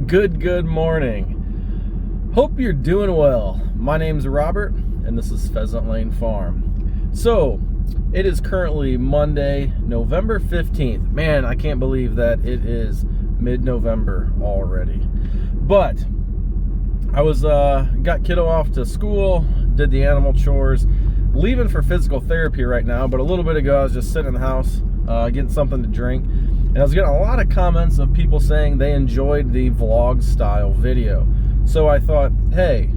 Good morning. Hope you're doing well. My name's Robert, and this is Pheasant Lane Farm. So, it is currently Monday, November 15th. Man, I can't believe that it is mid-November already. But, I was, got kiddo off to school, did the animal chores, leaving for physical therapy right now, but a little bit ago I was just sitting in the house, getting something to drink. And I was getting a lot of comments of people saying they enjoyed the vlog style video. So I thought, hey,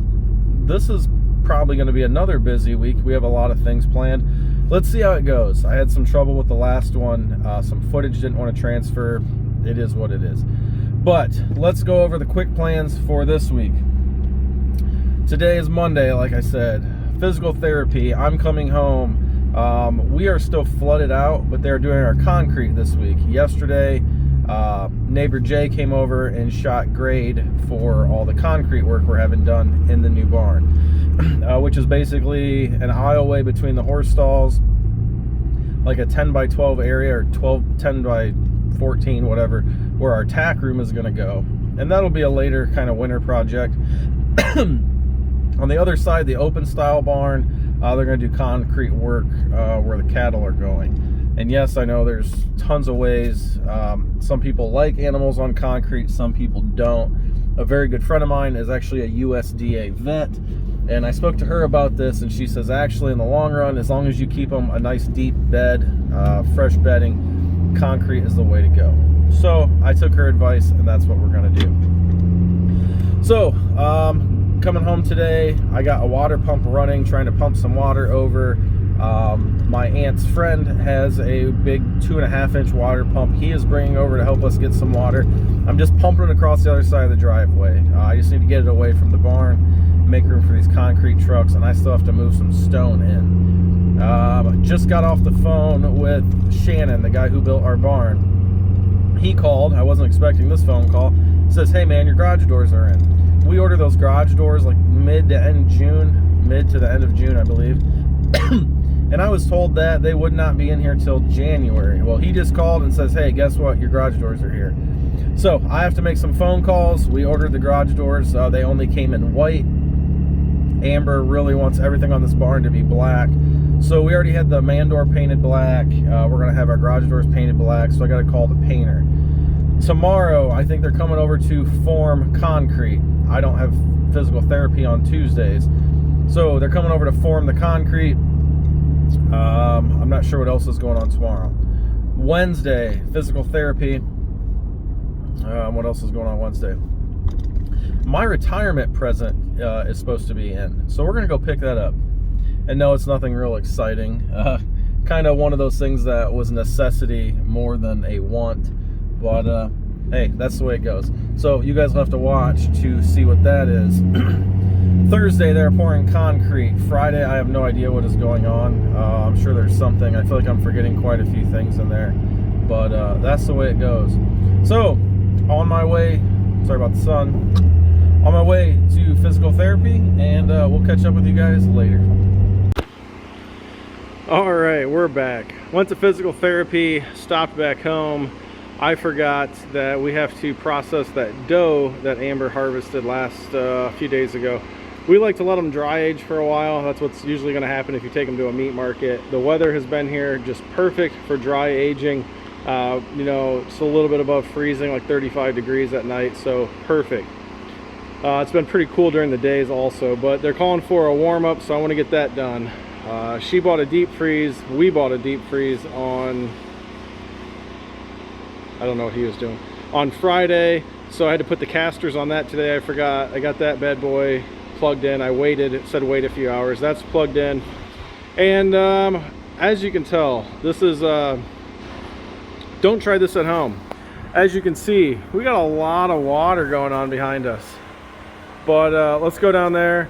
this is probably going to be another busy week. We have a lot of things planned. Let's see how it goes. I had some trouble with the last one. Some footage didn't want to transfer. It is what it is. But let's go over the quick plans for this week. Today is Monday, like I said. Physical therapy. I'm coming home. We are still flooded out, but they're doing our concrete this week. Yesterday, neighbor Jay came over and shot grade for all the concrete work we're having done in the new barn, which is basically an aisleway between the horse stalls, like a 10 by 12 area, or 10 by 14, whatever, where our tack room is going to go. And that'll be a later kind of winter project. On the other side, the open style barn, they're going to do concrete work where the cattle are going. And yes, I know there's tons of ways. Some people like animals on concrete, some people don't. A very good friend of mine is actually a USDA vet, and I spoke to her about this, and she says actually in the long run, as long as you keep them a nice deep bed, fresh bedding, concrete is the way to go. So I took her advice, and that's what we're going to do. So coming home today, I got a water pump running, trying to pump some water over. My aunt's friend has a big 2.5-inch water pump he is bringing over to help us get some water. I'm just pumping it across the other side of the driveway. I just need to get it away from the barn, make room for these concrete trucks, and I still have to move some stone in. Just got off the phone with Shannon, the guy who built our barn. He called. I wasn't expecting this phone call. Says, hey man, your garage doors are in. We ordered those garage doors like mid to the end of June, I believe. And I was told that they would not be in here till January. Well, he just called and says, hey, guess what? Your garage doors are here. So I have to make some phone calls. We ordered the garage doors. They only came in white. Amber really wants everything on this barn to be black. So we already had the man door painted black. We're going to have our garage doors painted black. So I got to call the painter. Tomorrow, I think they're coming over to form concrete. I don't have physical therapy on Tuesdays. So they're coming over to form the concrete. I'm not sure what else is going on tomorrow. Wednesday, physical therapy. What else is going on Wednesday? My retirement present is supposed to be in. So we're going to go pick that up. And no, it's nothing real exciting. Kind of one of those things that was a necessity more than a want. But hey, that's the way it goes. So you guys will have to watch to see what that is. Thursday, they're pouring concrete. Friday, I have no idea what is going on. I'm sure there's something. I feel like I'm forgetting quite a few things in there. But that's the way it goes. So, on my way, sorry about the sun, on my way to physical therapy, and we'll catch up with you guys later. All right, we're back. Went to physical therapy, stopped back home. I forgot that we have to process that doe that Amber harvested last few days ago. We like to let them dry age for a while. That's what's usually going to happen if you take them to a meat market. The weather has been here just perfect for dry aging. You know, it's a little bit above freezing, like 35 degrees at night, so perfect. It's been pretty cool during the days also, but they're calling for a warm-up, so I want to get that done. She bought a deep freeze. We bought a deep freeze on, I don't know what he was doing, on Friday, so I had to put the casters on that today. I forgot. I got that bad boy plugged in. I waited. It said wait a few hours. That's plugged in. And as you can tell, this is don't try this at home. As you can see, we got a lot of water going on behind us. But let's go down there.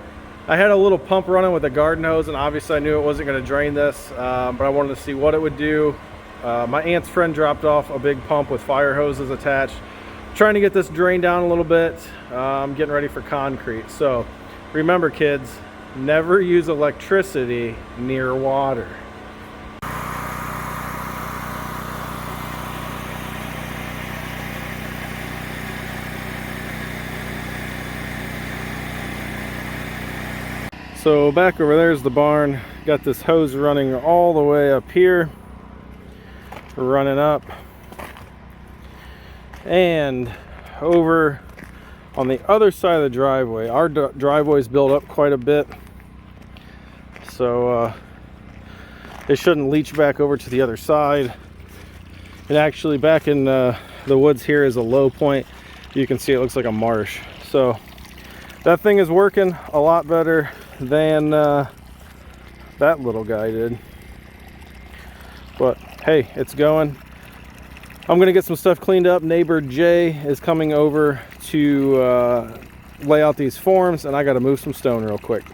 I had a little pump running with a garden hose, and obviously I knew it wasn't going to drain this, but I wanted to see what it would do. My aunt's friend dropped off a big pump with fire hoses attached, trying to get this drained down a little bit. I'm getting ready for concrete. So remember, kids, never use electricity near water. So back over there is the barn. Got this hose running all the way up here, running up, and over on the other side of the driveway. Our driveway's built up quite a bit, so it shouldn't leach back over to the other side. And actually back in the woods here is a low point. You can see it looks like a marsh. So that thing is working a lot better than that little guy did. But hey, it's going. I'm gonna get some stuff cleaned up. Neighbor Jay is coming over to lay out these forms, and I gotta move some stone real quick.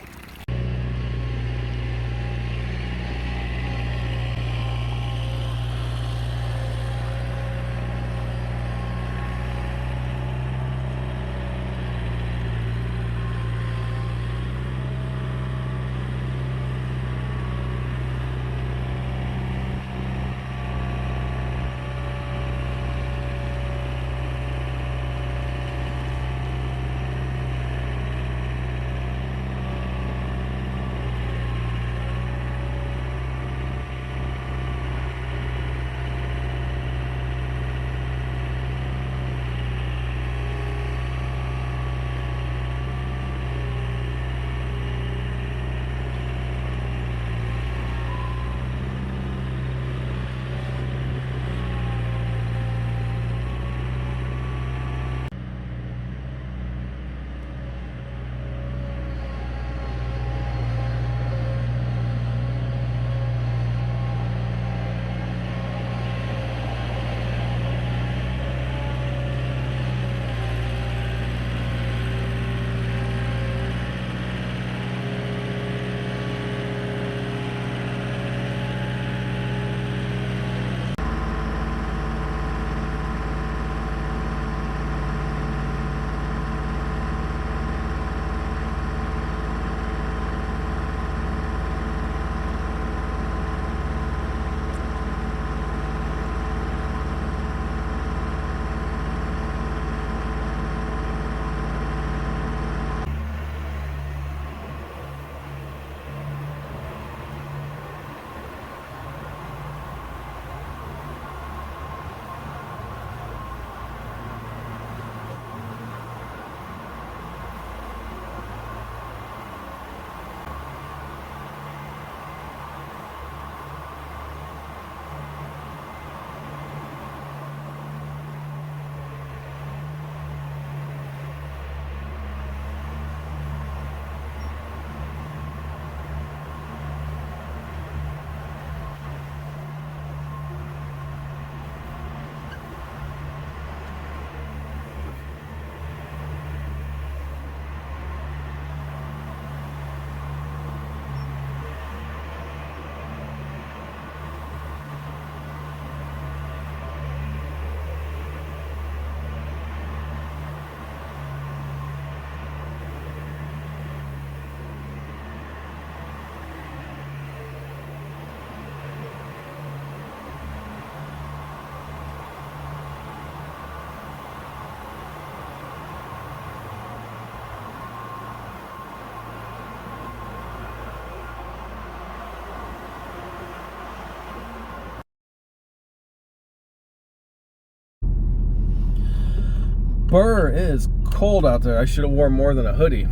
Burr, it is cold out there. I should have worn more than a hoodie.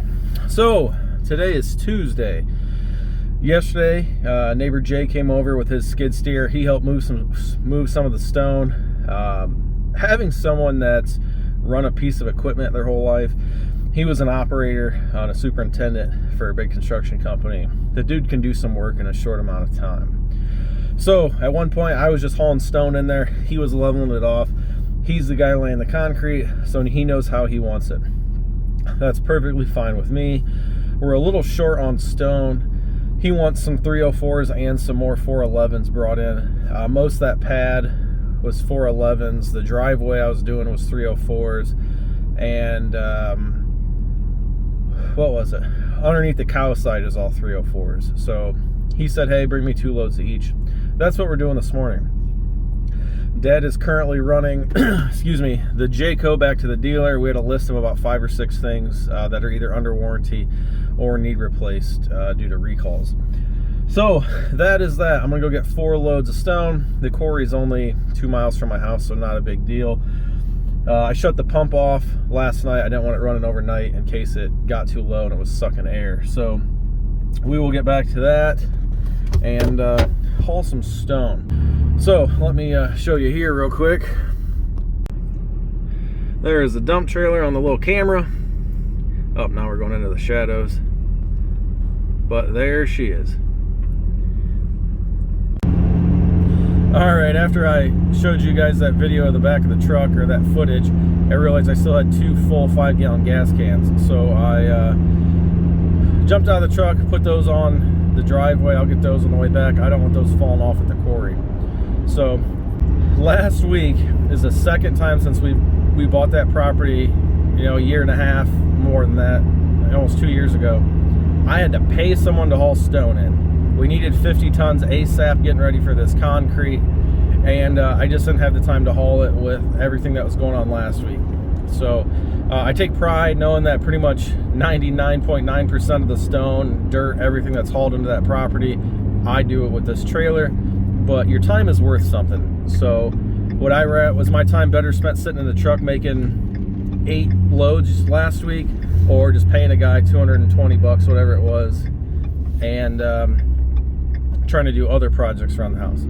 So today is Tuesday. Yesterday, neighbor Jay came over with his skid steer. He helped move some of the stone. Having someone that's run a piece of equipment their whole life, he was an operator on a superintendent for a big construction company. The dude can do some work in a short amount of time. So at one point, I was just hauling stone in there. He was leveling it off. He's the guy laying the concrete, so he knows how he wants it. That's perfectly fine with me. We're a little short on stone. He wants some 304s and some more 411s brought in. Most of that pad was 411s. The driveway I was doing was 304s. And what was it? Underneath the cow side is all 304s. So he said, hey, bring me 2 loads of each. That's what we're doing this morning. Dad is currently running, excuse me, the Jayco back to the dealer. We had a list of about 5 or 6 things that are either under warranty or need replaced due to recalls. So that is that. I'm gonna go get 4 loads of stone. The quarry is only 2 miles from my house, so not a big deal. I shut the pump off last night. I didn't want it running overnight in case it got too low and it was sucking air. So we will get back to that and haul some stone. So let me show you here real quick. There is the dump trailer on the little camera. Oh, now we're going into the shadows. But there she is. Alright, after I showed you guys that video of the back of the truck, or that footage, I realized I still had 2 full 5-gallon gas cans. So I jumped out of the truck, put those on the driveway. I'll get those on the way back. I don't want those falling off at the quarry. So last week is the second time since we bought that property, you know, a year and a half, more than that, almost 2 years ago. I had to pay someone to haul stone in. We needed 50 tons ASAP getting ready for this concrete, and I just didn't have the time to haul it with everything that was going on last week. So I take pride knowing that pretty much 99.9% of the stone, dirt, everything that's hauled into that property, I do it with this trailer. But your time is worth something. So what I read was my time better spent sitting in the truck making 8 loads last week, or just paying a guy 220 bucks, whatever it was, and trying to do other projects around the house.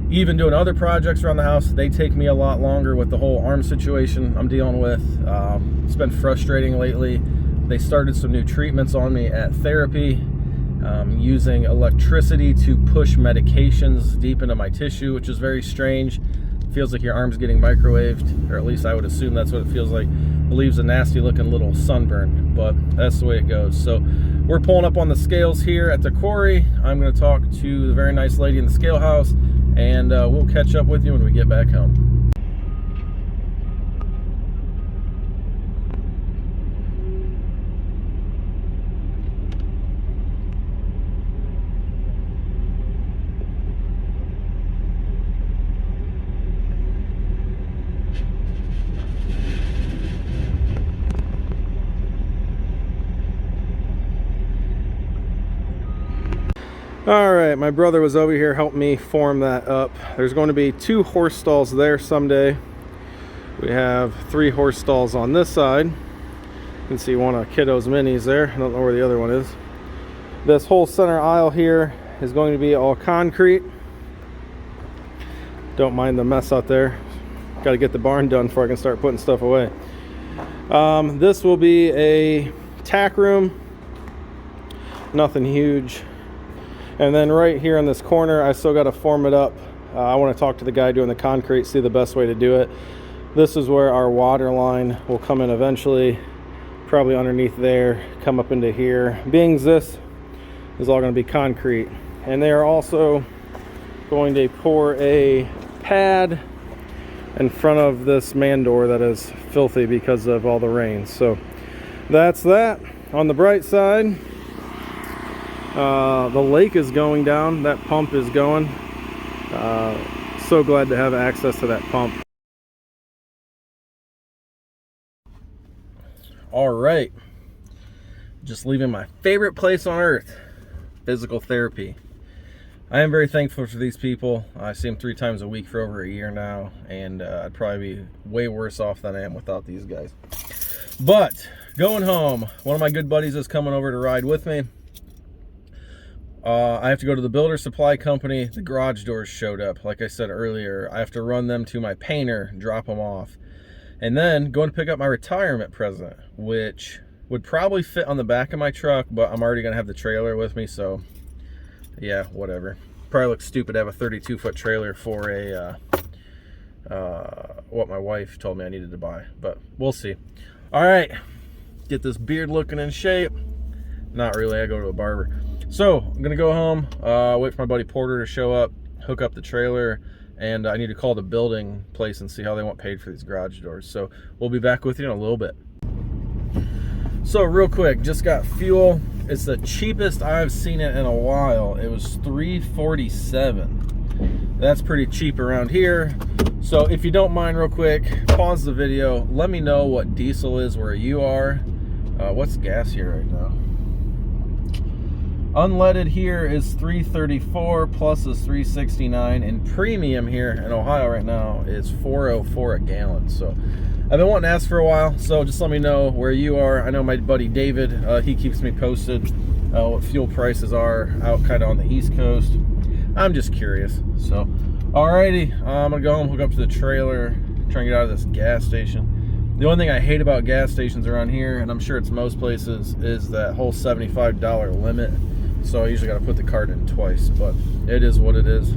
Even doing other projects around the house, they take me a lot longer with the whole arm situation I'm dealing with. It's been frustrating lately. They started some new treatments on me at therapy, using electricity to push medications deep into my tissue, which is very strange. It feels like your arm's getting microwaved, or at least I would assume that's what it feels like. It leaves a nasty looking little sunburn, but that's the way it goes. So we're pulling up on the scales here at the quarry. I'm going to talk to the very nice lady in the scale house, and we'll catch up with you when we get back home. All right, my brother was over here helping me form that up. There's going to be 2 horse stalls there someday. We have 3 horse stalls on this side. You can see one of Kiddo's minis there. I don't know where the other one is. This whole center aisle here is going to be all concrete. Don't mind the mess out there. Got to get the barn done before I can start putting stuff away. This will be a tack room. Nothing huge. And then right here in this corner, I still got to form it up. I want to talk to the guy doing the concrete, see the best way to do it. This is where our water line will come in eventually, probably underneath there, come up into here. Being this is all going to be concrete. And they are also going to pour a pad in front of this man door that is filthy because of all the rain. So that's that. On the bright side, the lake is going down. That pump is going. So glad to have access to that pump. All right, just leaving my favorite place on earth, physical therapy. I am very thankful for these people. I see them 3 times a week for over a year now, and I'd probably be way worse off than I am without these guys. But going home, one of my good buddies is coming over to ride with me. I have to go to the builder supply company. The garage doors showed up. Like I said earlier, I have to run them to my painter, drop them off, and then go and pick up my retirement present, which would probably fit on the back of my truck, but I'm already going to have the trailer with me, so yeah, whatever. Probably looks stupid to have a 32-foot trailer for a what my wife told me I needed to buy, but we'll see. All right, get this beard looking in shape. Not really, I go to a barber. So I'm gonna go home, wait for my buddy Porter to show up, hook up the trailer, and I need to call the building place and see how they want paid for these garage doors. So we'll be back with you in a little bit. So real quick, just got fuel. It's the cheapest I've seen it in a while. It was $3.47. That's pretty cheap around here. So if you don't mind, real quick, pause the video. Let me know what diesel is where you are. What's gas here right now? Unleaded here is $3.34, plus is $3.69, and premium here in Ohio right now is $4.04 a gallon. So I've been wanting to ask for a while, so just let me know where you are. I know my buddy David, he keeps me posted what fuel prices are out kind of on the East Coast. I'm just curious. So alrighty, I'm gonna go home, hook up to the trailer, try and get out of this gas station. The only thing I hate about gas stations around here, and I'm sure it's most places, is that whole $75 limit. So I usually got to put the card in twice, but it is what it is.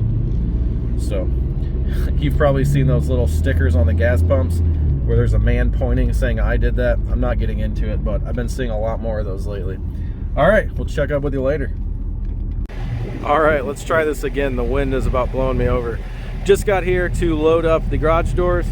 So you've probably seen those little stickers on the gas pumps where there's a man pointing saying I did that. I'm not getting into it, but I've been seeing a lot more of those lately. All right, we'll check up with you later. All right, let's try this again. The wind is about blowing me over. Just got here to load up the garage doors,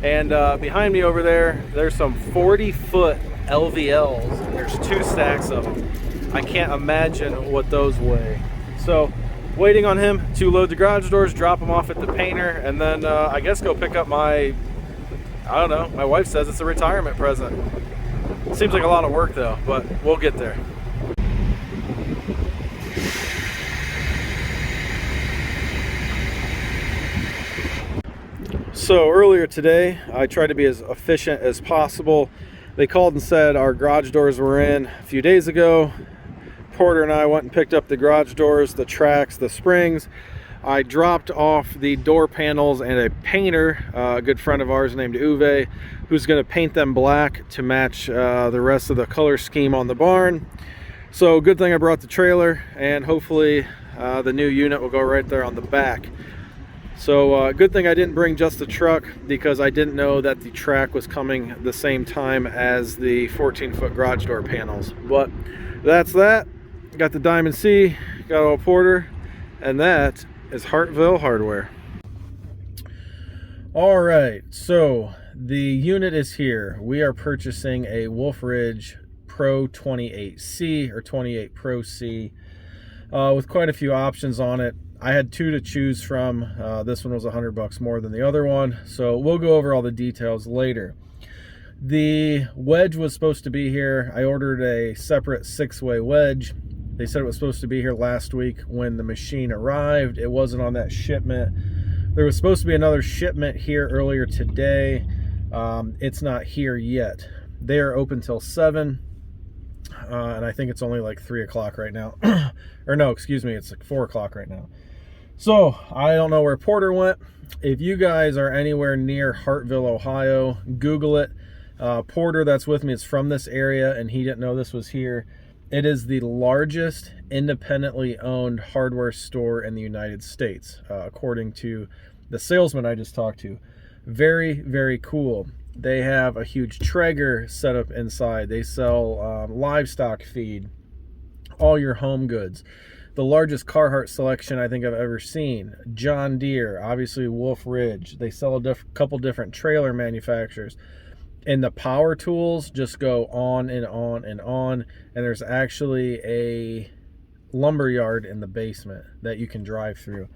and behind me over there, there's some 40-foot LVLs. There's 2 stacks of them. I can't imagine what those weigh. So waiting on him to load the garage doors, drop them off at the painter, and then I guess go pick up my, I don't know, my wife says it's a retirement present. Seems like a lot of work though, but we'll get there. So earlier today, I tried to be as efficient as possible. They called and said our garage doors were in a few days ago. Porter and I went and picked up the garage doors, the tracks, the springs. I dropped off the door panels and a painter, a good friend of ours named Uwe, who's going to paint them black to match the rest of the color scheme on the barn. So good thing I brought the trailer, and hopefully the new unit will go right there on the back. So good thing I didn't bring just the truck, because I didn't know that the track was coming the same time as the 14-foot garage door panels. But that's that. Got the Diamond C, got old Porter, and that is Hartville Hardware. All right, so the unit is here. We are purchasing a Wolfe Ridge Pro 28C or 28 Pro C with quite a few options on it. I had 2 to choose from. This one was $100 more than the other one, so we'll go over all the details later. The wedge was supposed to be here. I ordered a separate 6-way wedge. They said it was supposed to be here last week when the machine arrived. It wasn't on that shipment. There was supposed to be another shipment here earlier today. It's not here yet. They are open till 7, and I think it's only like 3 o'clock right now. Or no, excuse me, it's like 4 o'clock right now. So I don't know where Porter went. If you guys are anywhere near Hartville, Ohio, Google it. Porter that's with me is from this area, and he didn't know this was here. It is the largest independently owned hardware store in the United States, according to the salesman I just talked to. Very, very cool. They have a huge Traeger set up inside. They sell livestock feed, all your home goods. The largest Carhartt selection I think I've ever seen. John Deere, obviously Wolfe Ridge. They sell a couple different trailer manufacturers. And the power tools just go on and on and on. And there's actually a lumber yard in the basement that you can drive through.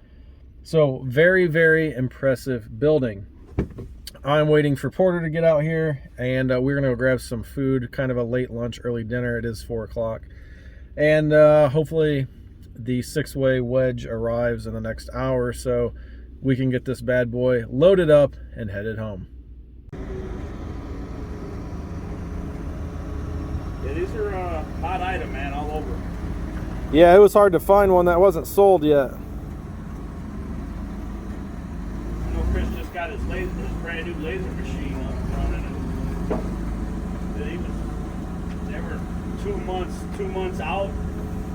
So very, very impressive building. I'm waiting for Porter to get out here, and we're gonna go grab some food, kind of a late lunch, early dinner. It is 4 o'clock. And hopefully the 6-way wedge arrives in the next hour or so. We can get this bad boy loaded up and headed home. Yeah, these are a hot item, man, all over. Yeah, it was hard to find one that wasn't sold yet. I know Chris just got his brand new laser machine up running, and they were 2 months out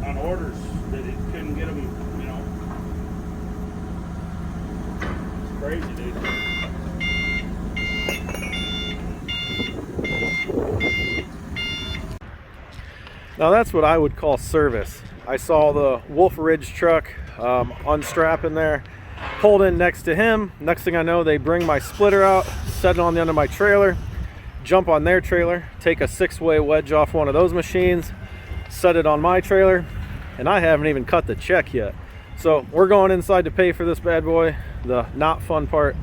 on orders that he couldn't get them, you know. It's crazy, dude. Now that's what I would call service. I saw the Wolfe Ridge truck unstrapping there, pulled in next to him. Next thing I know, they bring my splitter out, set it on the end of my trailer, jump on their trailer, take a 6-way wedge off one of those machines, set it on my trailer, and I haven't even cut the check yet. So we're going inside to pay for this bad boy, the not fun part,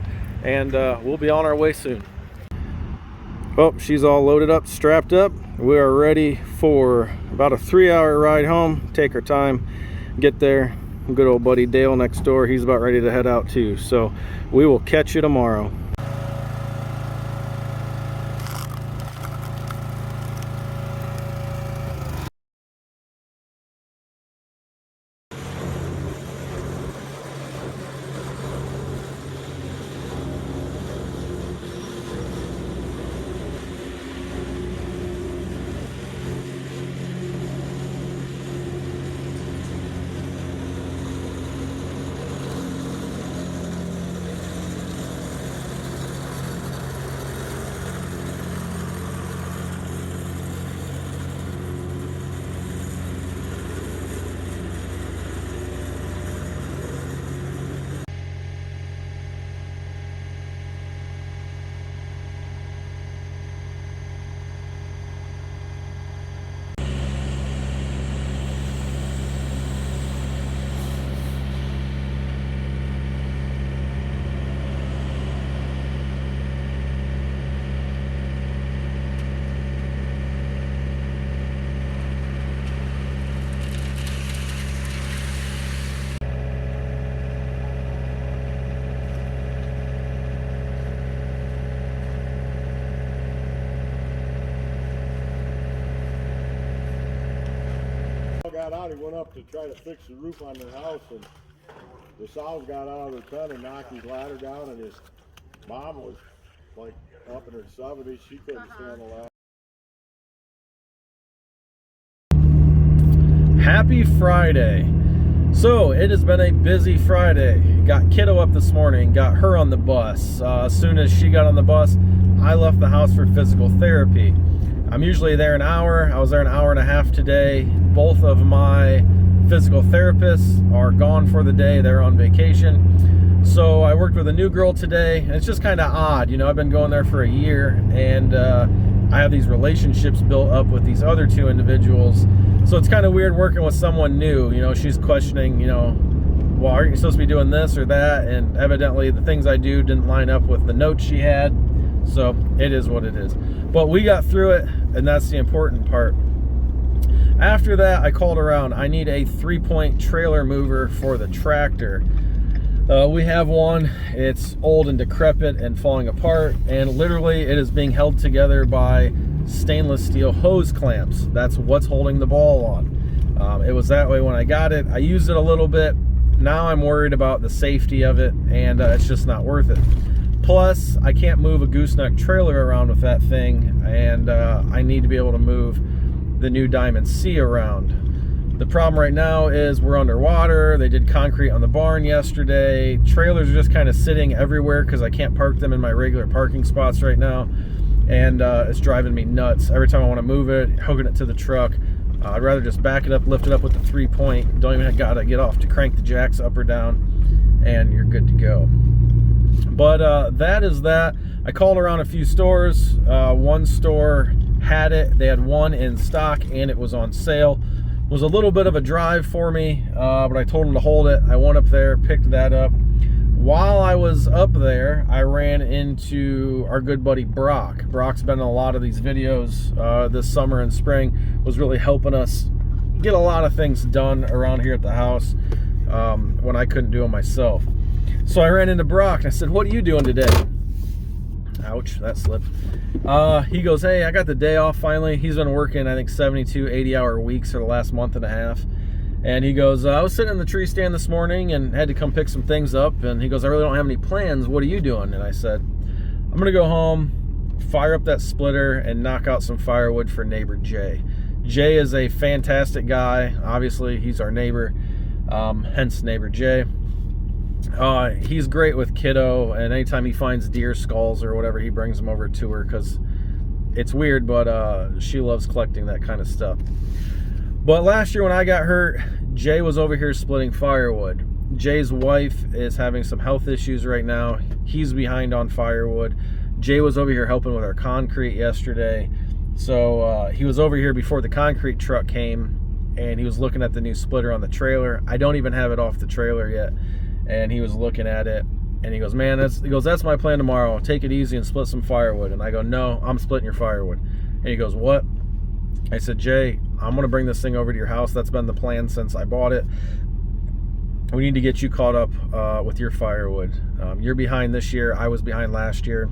and we'll be on our way soon. Oh, she's all loaded up, strapped up. We are ready for about a 3-hour ride home. Take our time, get there. Good old buddy Dale next door, he's about ready to head out too. So we will catch you tomorrow. Got out, he went up to try to fix the roof on their house, and the sows got out of their pen and knocked his ladder down, and his mom was like up in her 70s. She couldn't stand the ladder. Happy Friday. So it has been a busy Friday. Got kiddo up this morning, got her on the bus. As soon as she got on the bus, I left the house for physical therapy. I'm usually there an hour. I was there an hour and a half today. Both of my physical therapists are gone for the day. They're on vacation. So I worked with a new girl today, and it's just kind of odd. You know, I've been going there for a year, and I have these relationships built up with these other two individuals. So it's kind of weird working with someone new. You know, she's questioning, you know, well, aren't you supposed to be doing this or that? And evidently the things I do didn't line up with the notes she had. So it is what it is. But we got through it, and that's the important part. After that, I called around. I need a 3-point trailer mover for the tractor. We have one. It's old and decrepit and falling apart, and literally it is being held together by stainless steel hose clamps. That's what's holding the ball on. It was that way when I got it. I used it a little bit. Now I'm worried about the safety of it, and it's just not worth it. Plus, I can't move a gooseneck trailer around with that thing, and I need to be able to move the new Diamond C around. The problem right now is we're underwater. They did concrete on the barn yesterday. Trailers are just kind of sitting everywhere because I can't park them in my regular parking spots right now, and it's driving me nuts. Every time I want to move it, hooking it to the truck, I'd rather just back it up, lift it up with the 3-point. Don't even gotta get off to crank the jacks up or down, and you're good to go. But that is that. I called around a few stores. One store had it. They had one in stock, and it was on sale. It was a little bit of a drive for me, but I told them to hold it. I went up there, picked that up. While I was up there, I ran into our good buddy Brock. Brock's been in a lot of these videos this summer and spring. Was really helping us get a lot of things done around here at the house when I couldn't do them myself. So I ran into Brock and I said, "What are you doing today?" Ouch, that slipped. He goes, "Hey, I got the day off finally." He's been working, I think, 72, 80-hour weeks for the last month and a half. And he goes, "I was sitting in the tree stand this morning and had to come pick some things up." And he goes, "I really don't have any plans. What are you doing?" And I said, "I'm going to go home, fire up that splitter, and knock out some firewood for neighbor Jay." Jay is a fantastic guy. Obviously, he's our neighbor, hence neighbor Jay. He's great with kiddo, and anytime he finds deer skulls or whatever, he brings them over to her because it's weird, but she loves collecting that kind of stuff. But last year when I got hurt, Jay was over here splitting firewood. Jay's wife is having some health issues right now. He's behind on firewood. Jay was over here helping with our concrete yesterday. So he was over here before the concrete truck came, and he was looking at the new splitter on the trailer. I don't even have it off the trailer yet. And he was looking at it, and he goes, man, that's my plan tomorrow. Take it easy and split some firewood. And I go, no, I'm splitting your firewood. And he goes, what? I said, Jay, I'm going to bring this thing over to your house. That's been the plan since I bought it. We need to get you caught up with your firewood. You're behind this year. I was behind last year.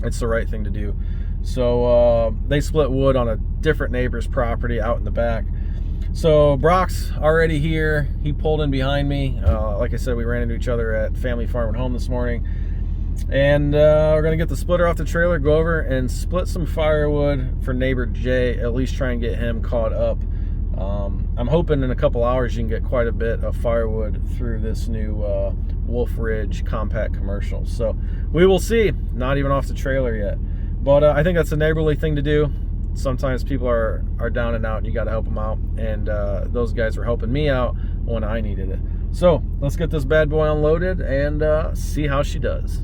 It's the right thing to do. So they split wood on a different neighbor's property out in the back. So Brock's already here. He pulled in behind me. Like I said, we ran into each other at Family Farm and Home this morning. And we're going to get the splitter off the trailer, go over and split some firewood for neighbor Jay, at least try and get him caught up. I'm hoping in a couple hours you can get quite a bit of firewood through this new Wolfe Ridge compact commercial. So we will see. Not even off the trailer yet. But I think that's a neighborly thing to do. Sometimes people are down and out and you got to help them out. And those guys were helping me out when I needed it. So let's get this bad boy unloaded and see how she does.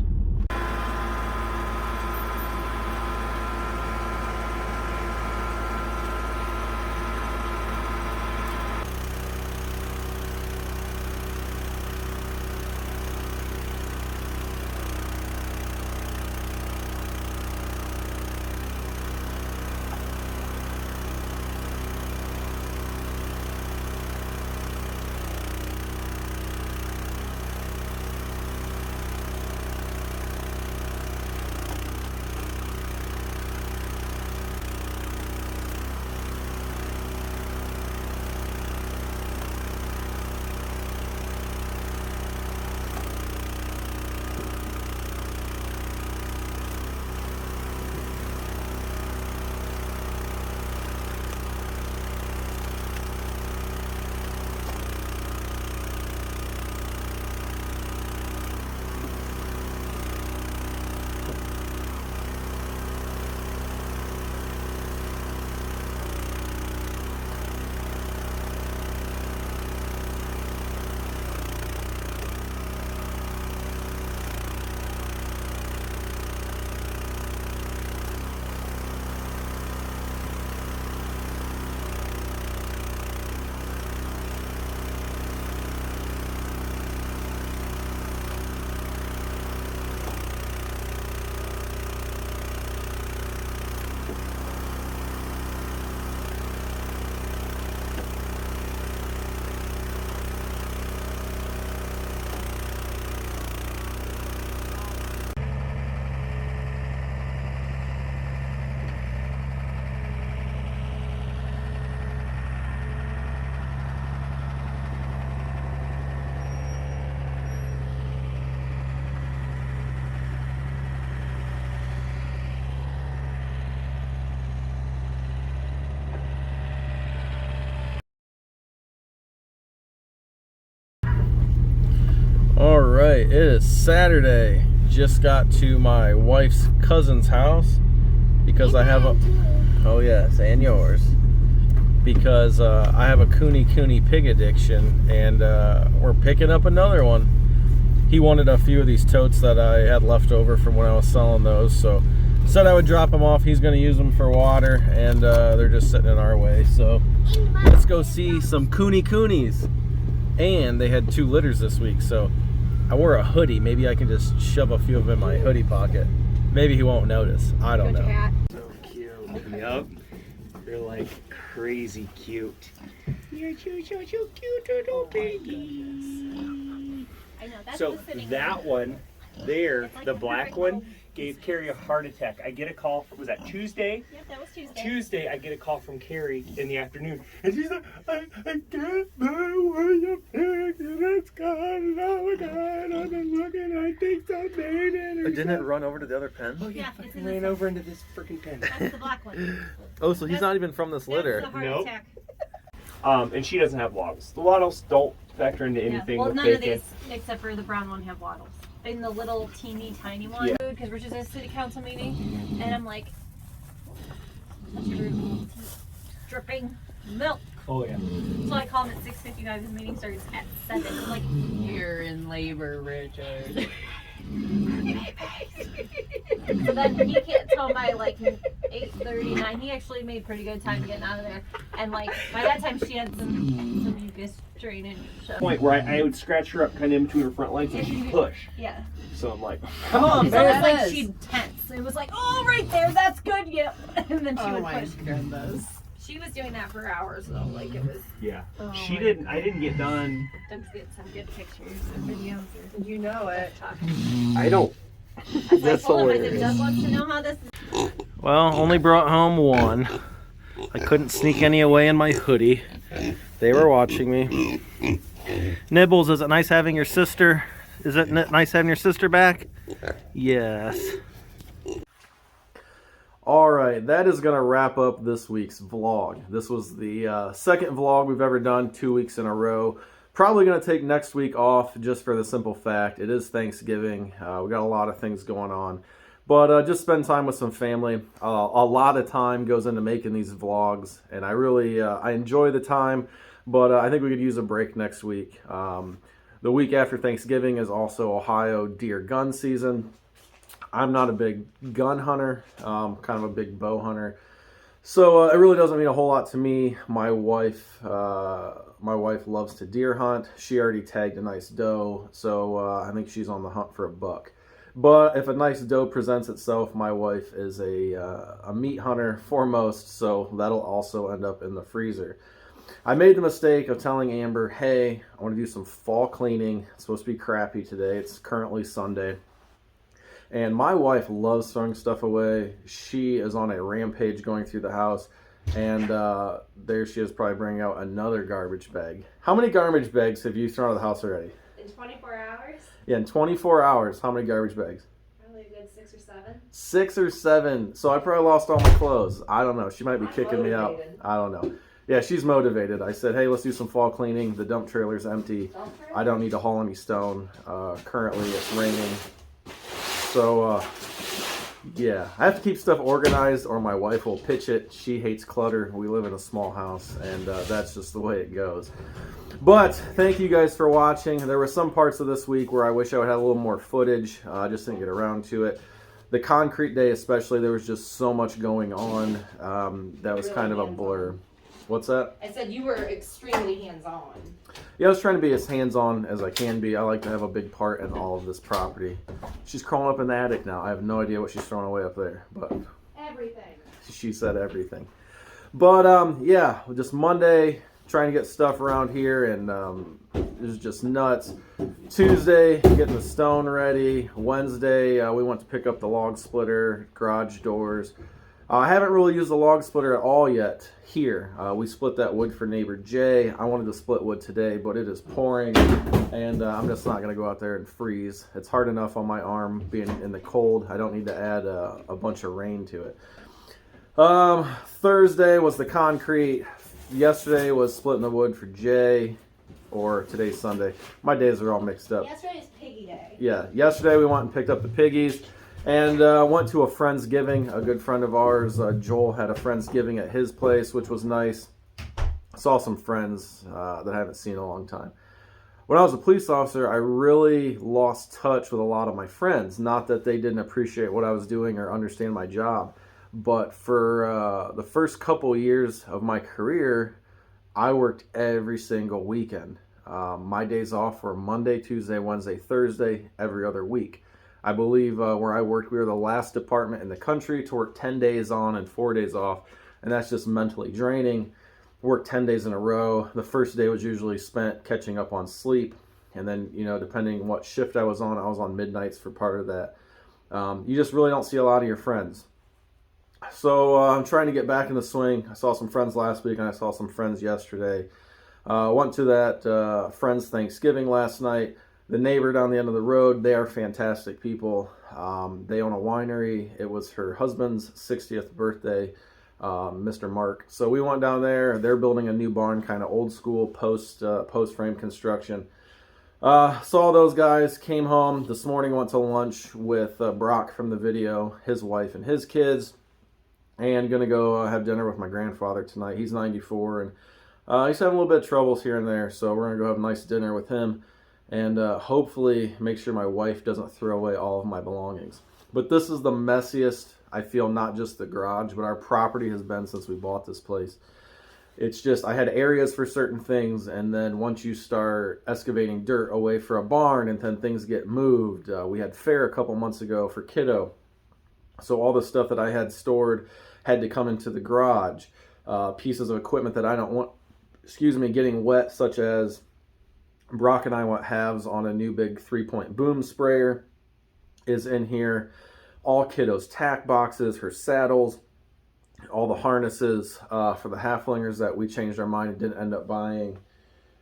All right, it is Saturday. Just got to my wife's cousin's house because I have a, oh yes, and yours, because I have a Kune pig addiction, and we're picking up another one. He wanted a few of these totes that I had left over from when I was selling those, so said I would drop them off. He's going to use them for water, and they're just sitting in our way. So let's go see some Kunes. And they had 2 litters this week, so I wore a hoodie. Maybe I can just shove a few of them in my hoodie pocket. Maybe he won't notice. I don't know. So cute. Yup. They're like crazy cute. You're cute, little piggy. I know, that's So the sitting that one there, It's like the a black perfect one, home. gave Carrie a heart attack. I get a call, was that Tuesday? Yep, that was Tuesday. Tuesday, I get a call from Carrie in the afternoon, and she's like, I can't buy one of pigs, and it's gone, and oh my God, I've been looking, I think something in it. Didn't it run over to the other pen? Oh yeah, Yeah, it's fucking in this ran one. over into this freaking pen. That's the black one. Oh, so he's not even from this litter. That's the heart Nope. attack. And she doesn't have waddles. The waddles don't factor into anything Well, with none bacon. of these, except for the brown one, have waddles. And the little teeny tiny one, Yeah. because we're just at a city council meeting, and I'm like, dripping milk. Oh yeah. So I call him at 6:55. His meeting starts at 7. I'm like, You're in labor, Richard. so then he can't tell my like 8:39. He actually made pretty good time getting out of there. And like by that time she had some mucus drainage. So. Point where I would scratch her up kind of in between her front legs and she'd push. Yeah. So I'm like, come on, It's almost like she'd tense. It was like, oh, right there, that's good, yep. And then she would push. Goodness. She was doing that for hours though. Like it was. yeah. Oh, She didn't. I didn't get done. Let's get some good pictures and videos. You know it. I don't. That's hilarious. Doug wants to know how this is. Well, only brought home one. I couldn't sneak any away in my hoodie. They were watching me. Nibbles, is it nice having your sister? Is it nice having your sister back? Yes. Alright, that is going to wrap up this week's vlog. This was the second vlog we've ever done 2 weeks in a row. Probably going to take next week off just for the simple fact it is Thanksgiving. We got a lot of things going on. But just spend time with some family. A lot of time goes into making these vlogs, and I really I enjoy the time, but I think we could use a break next week. The week after Thanksgiving is also Ohio deer gun season. I'm not a big gun hunter, kind of a big bow hunter. So it really doesn't mean a whole lot to me. My wife loves to deer hunt. She already tagged a nice doe, so I think she's on the hunt for a buck. But if a nice doe presents itself, my wife is a meat hunter foremost, so that'll also end up in the freezer. I made the mistake of telling Amber, hey, I want to do some fall cleaning. It's supposed to be crappy today. It's currently Sunday. And my wife loves throwing stuff away. She is on a rampage going through the house. And there she is, probably bringing out another garbage bag. How many garbage bags have you thrown out of the house already? In 24 hours? Yeah, in 24 hours, how many garbage bags? Probably a good 6 or 7. 6 or 7. So I probably lost all my clothes. I don't know. She might be kicking me out. I don't know. Yeah, she's motivated. I said, hey, let's do some fall cleaning. The dump trailer's empty. I don't need to haul any stone. Currently, it's raining. So, yeah, I have to keep stuff organized or my wife will pitch it. She hates clutter. We live in a small house, and that's just the way it goes. But thank you guys for watching. There were some parts of this week where I wish I would have a little more footage. I just didn't get around to it. The concrete day especially, there was just so much going on. That was kind of a blur. What's that? I said you were extremely hands-on. Yeah, I was trying to be as hands-on as I can be. I like to have a big part in all of this property. She's crawling up in the attic now. I have no idea what she's throwing away up there, but Everything. she said everything. But yeah, just Monday, trying to get stuff around here, and it was just nuts. Tuesday, getting the stone ready. Wednesday, we went to pick up the log splitter, garage doors. I haven't really used the log splitter at all yet here. We split that wood for neighbor Jay. I wanted to split wood today, but it is pouring, and I'm just not going to go out there and freeze. It's hard enough on my arm being in the cold. I don't need to add a bunch of rain to it. Thursday was the concrete. Yesterday was splitting the wood for Jay, or today's Sunday. My days are all mixed up. Yesterday was Piggy Day. Yeah, yesterday we went and picked up the piggies. And went to a Friendsgiving. A good friend of ours, Joel, had a Friendsgiving at his place, which was nice. Saw some friends that I haven't seen in a long time. When I was a police officer, I really lost touch with a lot of my friends. Not that they didn't appreciate what I was doing or understand my job, but for the first couple years of my career, I worked every single weekend. My days off were Monday, Tuesday, Wednesday, Thursday, every other week. I believe where I worked, we were the last department in the country to work 10 days on and 4 days off, and that's just mentally draining. Worked 10 days in a row. The first day was usually spent catching up on sleep, and then, you know, depending what shift I was on midnights for part of that. You just really don't see a lot of your friends. So I'm trying to get back in the swing. I saw some friends last week, and I saw some friends yesterday. Went to that friend's Thanksgiving last night. The neighbor down the end of the road, they are fantastic people. They own a winery. It was her husband's 60th birthday, Mr. Mark. So we went down there. They're building a new barn, kind of old school post-frame construction. Saw those guys, came home. This morning went to lunch with Brock from the video, his wife and his kids. And gonna go have dinner with my grandfather tonight. He's 94, and he's having a little bit of troubles here and there. So we're gonna go have a nice dinner with him. And hopefully make sure my wife doesn't throw away all of my belongings. But this is the messiest, I feel, not just the garage, but our property has been since we bought this place. It's just, I had areas for certain things, and then once you start excavating dirt away for a barn and then things get moved, we had fair a couple months ago for kiddo. So all the stuff that I had stored had to come into the garage. Pieces of equipment that I don't want, getting wet, such as Brock and I want halves on a new big 3-point boom sprayer is in here. All kiddo's tack boxes, her saddles, all the harnesses for the halflingers that we changed our mind and didn't end up buying.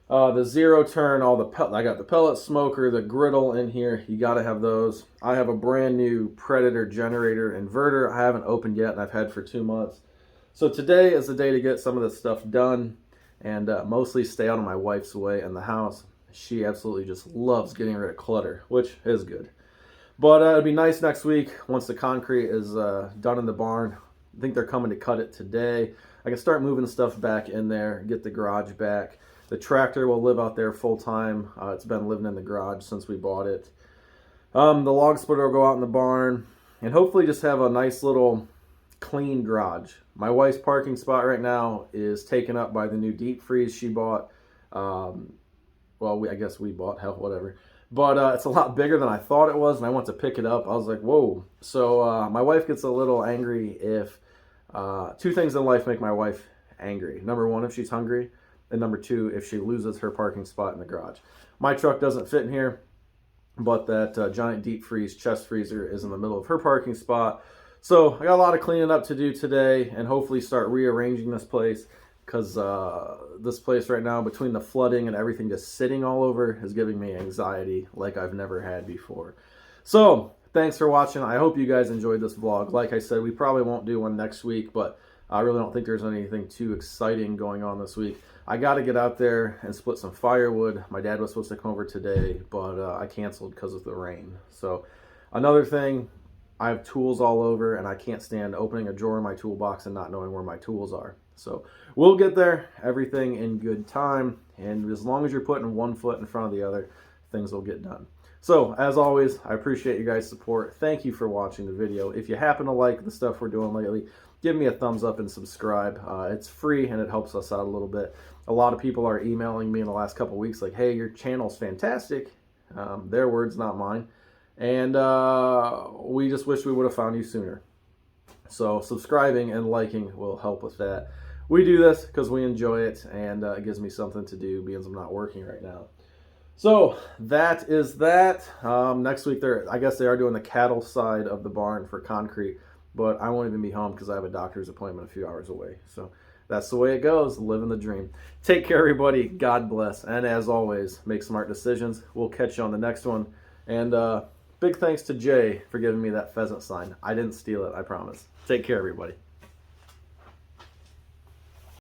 The zero turn, I got the pellet smoker, the griddle in here. You got to have those. I have a brand new Predator generator inverter I haven't opened yet, and I've had for 2 months. So today is the day to get some of this stuff done and mostly stay out of my wife's way in the house. She absolutely just loves getting rid of clutter, which is good. But it'd be nice next week once the concrete is done in the barn. I think they're coming to cut it today. I can start moving stuff back in there, get the garage back. The tractor will live out there full time. It's been living in the garage since we bought it. The log splitter will go out in the barn, and hopefully just have a nice little clean garage. My wife's parking spot right now is taken up by the new deep freeze she bought. I guess we bought, hell, whatever. But it's a lot bigger than I thought it was, and I went to pick it up. I was like, whoa. So my wife gets a little angry if... two things in life make my wife angry. Number one, if she's hungry. And number two, if she loses her parking spot in the garage. My truck doesn't fit in here, but that giant deep freeze chest freezer is in the middle of her parking spot. So I got a lot of cleaning up to do today and hopefully start rearranging this place, because this place right now, between the flooding and everything just sitting all over, is giving me anxiety like I've never had before. So thanks for watching. I hope you guys enjoyed this vlog. Like I said, we probably won't do one next week, but I really don't think there's anything too exciting going on this week. I got to get out there and split some firewood. My dad was supposed to come over today, but I canceled because of the rain. So another thing, I have tools all over, and I can't stand opening a drawer in my toolbox and not knowing where my tools are. So we'll get there, everything in good time, and as long as you're putting one foot in front of the other, things will get done. So as always, I appreciate you guys' support. Thank you for watching the video. If you happen to like the stuff we're doing lately, give me a thumbs up and subscribe. It's free and it helps us out a little bit. A lot of people are emailing me in the last couple weeks like, hey, your channel's fantastic. Their words, not mine. And we just wish we would have found you sooner. So subscribing and liking will help with that. We do this because we enjoy it, and it gives me something to do because I'm not working right now. So that is that. Next week, I guess they are doing the cattle side of the barn for concrete, but I won't even be home because I have a doctor's appointment a few hours away. So that's the way it goes, living the dream. Take care, everybody. God bless. And as always, make smart decisions. We'll catch you on the next one. And big thanks to Jay for giving me that pheasant sign. I didn't steal it, I promise. Take care, everybody.